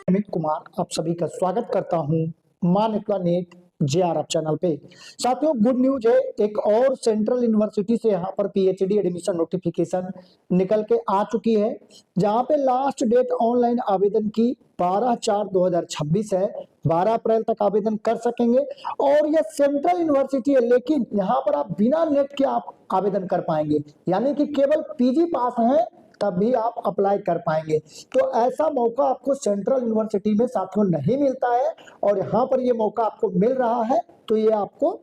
अमित कुमार आप सभी का स्वागत करता हूं मान नेट जेआरएफ चैनल पे। साथियों, गुड न्यूज है, एक और सेंट्रल यूनिवर्सिटी से यहाँ पर पीएचडी एडमिशन नोटिफिकेशन निकल के आ चुकी है, जहाँ पे लास्ट डेट ऑनलाइन आवेदन की 12/4/2026 है। 12 अप्रैल तक आवेदन कर सकेंगे और यह सेंट्रल यूनिवर्सिटी है, लेकिन यहाँ पर आप बिना नेट के आप आवेदन कर पाएंगे, यानी कि केवल पीजी पास है तब भी आप अप्लाई कर पाएंगे। तो ऐसा मौका आपको सेंट्रल यूनिवर्सिटी में साथियों नहीं मिलता है और यहाँ पर ये मौका आपको मिल रहा है, तो ये आपको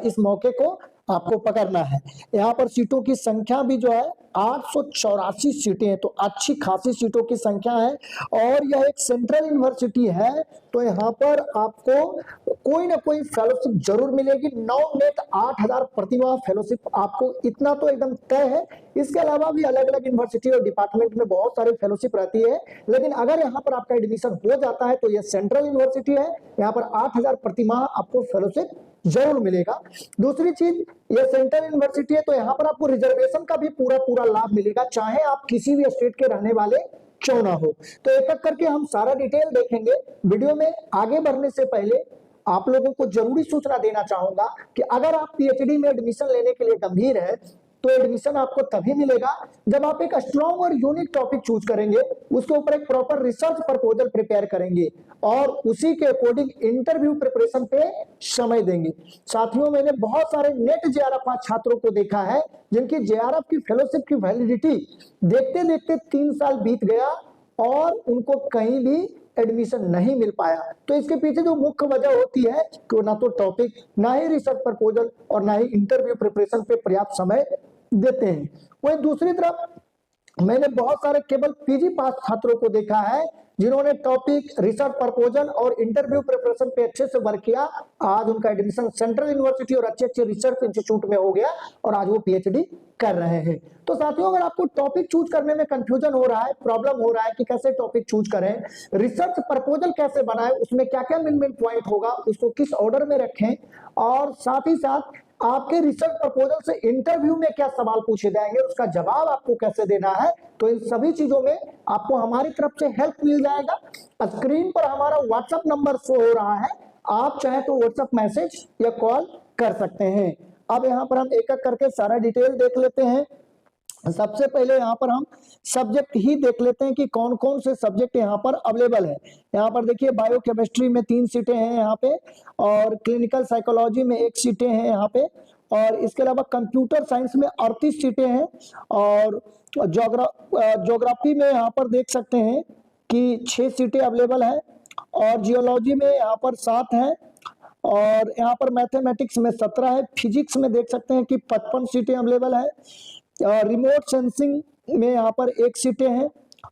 इस मौके को आपको पकड़ना है। यहाँ पर सीटों की संख्या भी जो है 884 सीटें हैं, तो अच्छी खासी सीटों की संख्या है और यह एक सेंट्रल यूनिवर्सिटी है, तो यहाँ पर आपको कोई ना कोई फेलोशिप जरूर मिलेगी। 9 नेट 8000 प्रतिमाह फेलोशिप आपको, इतना तो एकदम तय है। इसके अलावा भी अलग अलग यूनिवर्सिटी और डिपार्टमेंट में बहुत सारी फेलोशिप रहती है, लेकिन अगर यहाँ पर आपका एडमिशन हो जाता है तो यह सेंट्रल यूनिवर्सिटी है, यहाँ पर 8000 प्रतिमाह आपको फेलोशिप जरूर मिलेगा। दूसरी चीज, ये सेंट्रल यूनिवर्सिटी है तो यहाँ पर आपको रिजर्वेशन का भी पूरा लाभ मिलेगा, चाहे आप किसी भी स्टेट के रहने वाले क्यों ना हो। तो एक एक करके हम सारा डिटेल देखेंगे। वीडियो में आगे बढ़ने से पहले आप लोगों को जरूरी सूचना देना चाहूंगा कि अगर आप पीएचडी में एडमिशन लेने के लिए गंभीर है तो एडमिशन आपको तभी मिलेगा जब आप एक स्ट्रॉन्ग और यूनिक टॉपिक चूज करेंगे, उसके ऊपर एक प्रॉपर रिसर्च प्रपोजल प्रिपेयर करेंगे और उसी के अकॉर्डिंग इंटरव्यू प्रिपरेशन पे समय देंगे। साथियों, मैंने बहुत सारे नेट जेआरएफ छात्रों को देखा है जिनकी जेआरएफ की फेलोशिप की वैलिडिटी देखते देखते 3 साल बीत गया और उनको कहीं भी एडमिशन नहीं मिल पाया। तो इसके पीछे जो मुख्य वजह होती है कि ना तो टॉपिक, ना ही रिसर्च प्रपोजल और ना ही इंटरव्यू प्रिपरेशन पे पर्याप्त समय देते हैं। वहीं दूसरी तरफ मैंने बहुत सारे केवल पीजी पास छात्रों को देखा है जिन्होंने टॉपिक, रिसर्च प्रपोजल और इंटरव्यू प्रिपरेशन पे अच्छे से वर्क किया। आज उनका एडमिशन सेंट्रल यूनिवर्सिटी और अच्छे रिसर्च इंस्टीट्यूट में हो गया और आज वो पीएचडी कर रहे हैं। तो साथियों, अगर आपको टॉपिक चूज करने में कंफ्यूजन हो रहा है, प्रॉब्लम हो रहा है कि कैसे टॉपिक चूज करें, रिसर्च प्रपोजल कैसे बनाएं, उसमें क्या क्या मेन पॉइंट होगा, उसको किस ऑर्डर में रखें और साथ ही साथ आपके रिसर्च प्रपोजल से इंटरव्यू में क्या सवाल पूछे जाएंगे, उसका जवाब आपको कैसे देना है, तो इन सभी चीजों में आपको हमारी तरफ से हेल्प मिल जाएगा। स्क्रीन पर हमारा व्हाट्सएप नंबर शो हो रहा है, आप चाहे तो व्हाट्सएप मैसेज या कॉल कर सकते हैं। अब यहाँ पर हम एक एक करके सारा डिटेल देख लेते हैं। सबसे पहले यहाँ पर हम सब्जेक्ट ही देख लेते हैं कि कौन कौन से सब्जेक्ट यहाँ पर अवेलेबल है। यहाँ पर देखिए, बायोकेमिस्ट्री में 3 सीटें हैं यहाँ पे और क्लिनिकल साइकोलॉजी में 1 सीटें हैं यहाँ पे, और इसके अलावा कंप्यूटर साइंस में 38 सीटें हैं और ज्योग्राफी में यहाँ पर देख सकते हैं कि 6 सीटें अवेलेबल है और जियोलॉजी में यहाँ पर 7 है और यहाँ पर मैथमेटिक्स में 17 है। फिजिक्स में देख सकते हैं कि 55 सीटें अवेलेबल है। रिमोट सेंसिंग में यहाँ पर 1 सीटें हैं।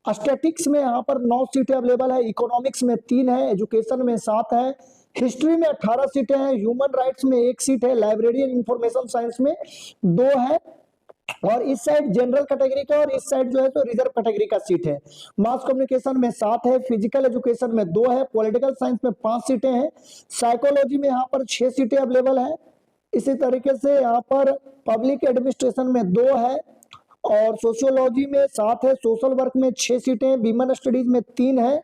स्टैटिक्स में यहाँ पर 9 सीटें अवेलेबल है। इकोनॉमिक्स में 3 है। एजुकेशन में 7 है। हिस्ट्री में 18 सीटें हैं। ह्यूमन राइट्स में 1 सीट है। लाइब्रेरी एंड इंफॉर्मेशन साइंस में 2 है और इस साइड जनरल कैटेगरी का और इस साइड जो है तो रिजर्व कैटेगरी का सीट है। मास कम्युनिकेशन में 7 है। फिजिकल एजुकेशन में 2 है। पॉलिटिकल साइंस में 5 सीटें हैं। साइकोलॉजी में यहाँ पर 6 सीटें अवेलेबल है। इसी तरीके से यहाँ पर पब्लिक एडमिनिस्ट्रेशन में 2 है और सोशियोलॉजी में 7 है। सोशल वर्क में 6 सीटें हैं। विमेन स्टडीज में 3 है।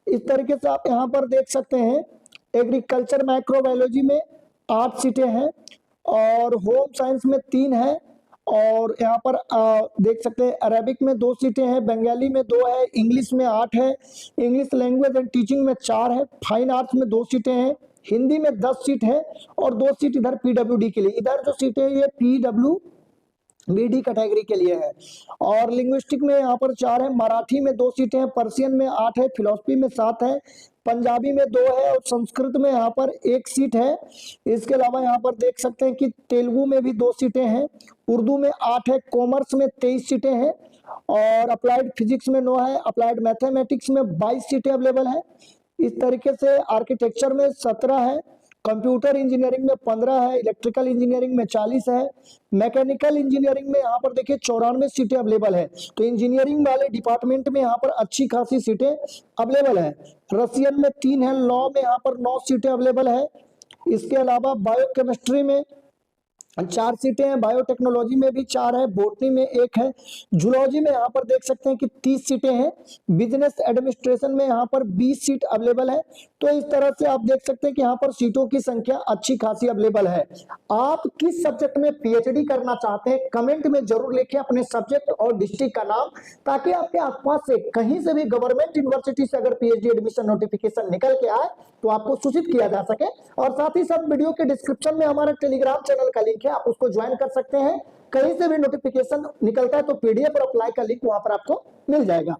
इस तरीके से आप यहाँ पर देख सकते हैं। एग्रीकल्चर माइक्रोबायोलॉजी में 8 सीटें हैं और होम साइंस में 3 है और यहाँ पर देख सकते हैं अरेबिक में 2 सीटें हैं। बंगाली में 2 है। इंग्लिश में 8 है। इंग्लिश लैंग्वेज एंड टीचिंग में 4 है। फाइन आर्ट्स में 2 सीटें हैं। हिंदी में 10 सीट है और 2 सीट इधर पीडब्ल्यूडी के लिए। इधर जो सीटें ये पीडब्ल्यूबीडी कैटेगरी के लिए है। और लिंग्विस्टिक में यहाँ पर 4 है। मराठी में 2 सीटें हैं। पर्शियन में 8 है। फिलोसफी में 7 है। पंजाबी में 2 है और संस्कृत में यहाँ पर 1 सीट है। इसके अलावा यहाँ पर देख सकते हैं कि तेलुगु में भी 2 सीटें हैं। उर्दू में 8 है। कॉमर्स में 23 सीटें हैं और अप्लाइड फिजिक्स में 9 है। अप्लाइड मैथमेटिक्स में 22 सीटें अवेलेबल है। इस तरीके से आर्किटेक्चर में 17 है। कंप्यूटर इंजीनियरिंग में 15 है। इलेक्ट्रिकल इंजीनियरिंग में 40 है। मैकेनिकल इंजीनियरिंग में यहाँ पर देखिए 94 सीटें अवेलेबल है। तो इंजीनियरिंग वाले डिपार्टमेंट में यहाँ पर अच्छी खासी सीटें अवेलेबल है। रसियन में 3 है। लॉ में यहाँ पर 9 सीटें अवेलेबल है। इसके अलावा बायोकेमिस्ट्री में चार सीटें हैं, बायोटेक्नोलॉजी में भी चार है, बॉटनी में एक है, जूलॉजी में यहाँ पर देख सकते हैं कि 30 सीटें हैं, बिजनेस एडमिनिस्ट्रेशन में यहाँ पर 20 सीट अवेलेबल है। तो इस तरह से आप देख सकते हैं कि यहाँ पर सीटों की संख्या अच्छी खासी अवेलेबल है। आप किस सब्जेक्ट में पीएचडी करना चाहते हैं कमेंट में जरूर लिखें अपने सब्जेक्ट और डिस्ट्रिक्ट का नाम, ताकि आपके आसपास से कहीं से भी गवर्नमेंट यूनिवर्सिटी से अगर पीएचडी एडमिशन नोटिफिकेशन निकल के आए तो आपको सूचित किया जा सके। और साथ ही साथ वीडियो के डिस्क्रिप्शन में हमारा टेलीग्राम चैनल का लिंक है, आप उसको ज्वाइन कर सकते हैं। कहीं से भी नोटिफिकेशन निकलता है तो पीडीएफ और अप्लाई का लिंक वहां पर आपको मिल जाएगा।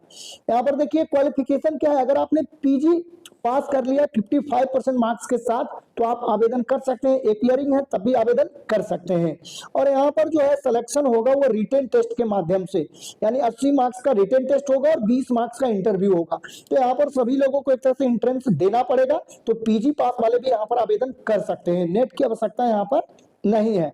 यहाँ पर देखिए क्वालिफिकेशन क्या है, अगर आपने पीजी पास कर लिया 55% मार्क्स के साथ तो आप आवेदन कर सकते हैं, एपियरिंग है तब भी आवेदन कर सकते हैं। और यहाँ पर जो है सिलेक्शन होगा वो रिटेन टेस्ट के माध्यम से, यानी 80 मार्क्स का रिटेन टेस्ट होगा और 20 मार्क्स का इंटरव्यू होगा। तो यहाँ पर सभी लोगों को एक तरह से एंट्रेंस देना पड़ेगा, तो पीजी पास वाले भी यहाँ पर आवेदन कर सकते हैं, नेट की आवश्यकता यहाँ पर नहीं है।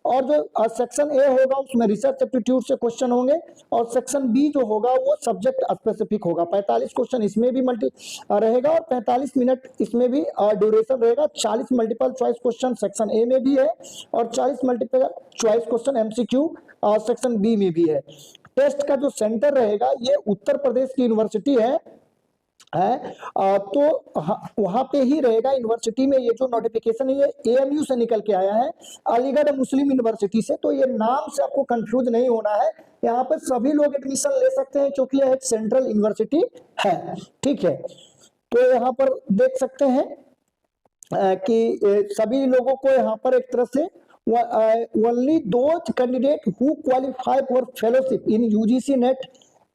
और जो सेक्शन ए होगा उसमें रिसर्च एप्टीट्यूड से क्वेश्चन होंगे, और सेक्शन बी जो होगा वो सब्जेक्ट स्पेसिफिक होगा। 45 क्वेश्चन इसमें भी मल्टी रहेगा और 45 मिनट इसमें भी ड्यूरेशन रहेगा। 40 multiple choice question section A में भी है और 40 multiple choice question MCQ section B में भी है। टेस्ट का जो सेंटर रहेगा ये उत्तर प्रदेश की यूनिवर्सिटी है तो वहां पे ही रहेगा यूनिवर्सिटी में। ये जो नोटिफिकेशन है ये एएमयू से निकल के आया है, अलीगढ़ मुस्लिम यूनिवर्सिटी से, तो ये नाम से आपको कंफ्यूज नहीं होना है। यहाँ पे सभी लोग एडमिशन ले सकते हैं क्योंकि यह एक सेंट्रल यूनिवर्सिटी है, ठीक है। तो यहाँ पर देख सकते हैं कि सभी लोगों को यहाँ पर एक तरह से only those candidate who qualify for fellowship in UGC NET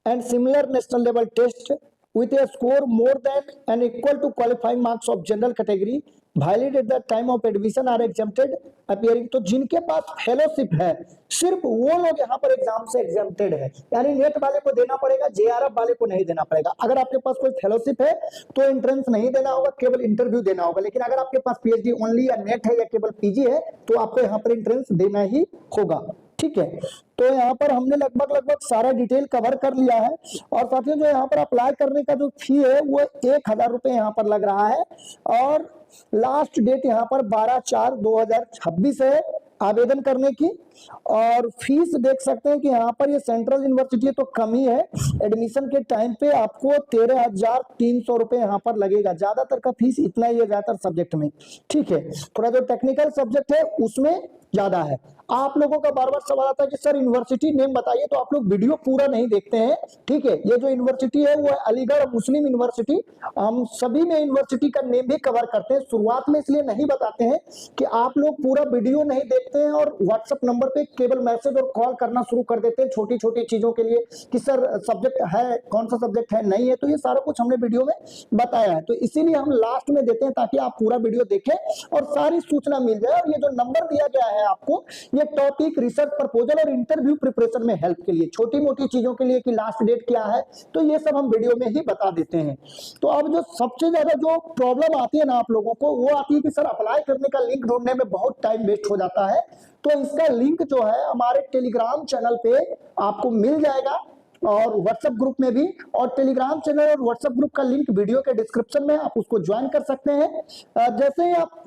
and similar national level test with a score more than and equal to qualifying marks of general category valid at the time of admission are exempted appearing। तो जिनके पास fellowship है सिर्फ वो लोग यहाँ पर exam से exempted है, यानी नेट वाले को देना पड़ेगा, जेआरएफ वाले को नहीं देना पड़ेगा। अगर आपके पास कोई फेलोशिप है तो एंट्रेंस नहीं देना होगा, केवल इंटरव्यू देना होगा। लेकिन अगर आपके पास पीएचडी ओनली या नेट है या केवल पीजी है तो आपको यहाँ पर एंट्रेंस देना ही होगा, ठीक है। तो यहाँ पर हमने लगभग सारा डिटेल कवर कर लिया है। और साथियों जो यहाँ पर अप्लाई करने का जो फी है वो 1000 रुपए यहाँ पर लग रहा है और लास्ट डेट यहाँ पर 12/4/2026 है आवेदन करने की। और फीस देख सकते हैं कि यहाँ पर ये सेंट्रल यूनिवर्सिटी तो कम ही है, एडमिशन के टाइम पे आपको 13,300 रुपए यहाँ पर लगेगा। ज्यादातर का फीस इतना ही है ज्यादातर सब्जेक्ट में, ठीक है। थोड़ा जो टेक्निकल सब्जेक्ट है उसमें ज्यादा है। आप लोगों का बार बार सवाल आता है कि सर यूनिवर्सिटी नेम बताइए, तो आप लोग वीडियो पूरा नहीं देखते हैं, ठीक है। ये जो यूनिवर्सिटी है वो है अलीगढ़ मुस्लिम यूनिवर्सिटी। हम सभी में यूनिवर्सिटी का नेम भी कवर करते हैं, शुरुआत में इसलिए नहीं बताते हैं कि आप लोग पूरा वीडियो नहीं देखते हैं और व्हाट्सएप नंबर पे केवल मैसेज और कॉल करना शुरू कर देते हैं छोटी छोटी चीजों के लिए कि सर सब्जेक्ट है, कौन सा सब्जेक्ट है, नहीं है। तो ये सारा कुछ हमने वीडियो में बताया है, तो इसीलिए हम लास्ट में देते हैं ताकि आप पूरा वीडियो देखें और सारी सूचना मिल जाए। और ये जो नंबर दिया गया है आपको, ये टॉपिक, रिसर्च प्रपोजल और इंटरव्यू प्रिपरेशन में हेल्प के लिए, छोटी मोटी चीजों के लिए कि लास्ट डेट क्या है, तो ये सब हम वीडियो में ही बता देते हैं। तो अब जो सबसे ज्यादा जो प्रॉब्लम आती है ना आप लोगों को, वो आती है कि सर अप्लाई करने का लिंक ढूंढने में बहुत टाइम वेस्ट हो जाता है। तो इसका लिंक जो है हमारे टेलीग्राम चैनल पे आपको मिल जाएगा और व्हाट्सएप ग्रुप में भी, और टेलीग्राम चैनल और व्हाट्सएप ग्रुप का लिंक वीडियो के डिस्क्रिप्शन में, आप उसको ज्वाइन कर सकते हैं। जैसे ही आप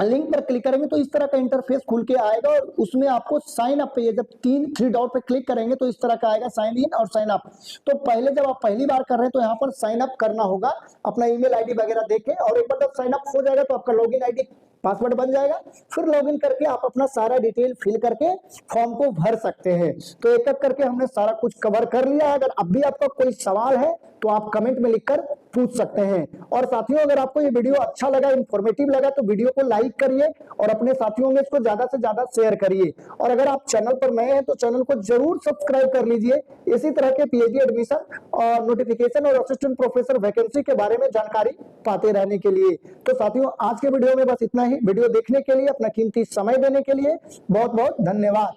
लिंक पर क्लिक करेंगे तो इस तरह का इंटरफेस खुल के आएगा और उसमें आपको साइन अप पे, जब 3 डॉट पे क्लिक करेंगे तो इस तरह का आएगा साइन इन और साइन अप। तो पहले जब आप पहली बार कर रहे हैं तो यहाँ पर साइन अप करना होगा अपना ईमेल आईडी वगैरह देके, और एक बार जब साइन अप हो जाएगा तो आपका लॉगिन आईडी पासवर्ड बन जाएगा, फिर लॉगिन करके आप अपना सारा डिटेल फिल करके फॉर्म को भर सकते हैं। तो एक एक करके हमने सारा कुछ कवर कर लिया। अगर अब भी आपका कोई सवाल है तो आप कमेंट में लिखकर पूछ सकते हैं। और साथियों अगर आपको ये वीडियो अच्छा लगा, इंफॉर्मेटिव लगा, तो वीडियो को लाइक करिए और अपने साथियों में इसको ज्यादा से ज्यादा शेयर करिए। और अगर आप चैनल पर नए हैं तो चैनल को जरूर सब्सक्राइब कर लीजिए इसी तरह के पीएचडी एडमिशन और नोटिफिकेशन और असिस्टेंट प्रोफेसर वैकेंसी के बारे में जानकारी पाते रहने के लिए। तो साथियों आज के वीडियो में बस इतना ही। वीडियो देखने के लिए, अपना कीमती समय देने के लिए बहुत बहुत धन्यवाद।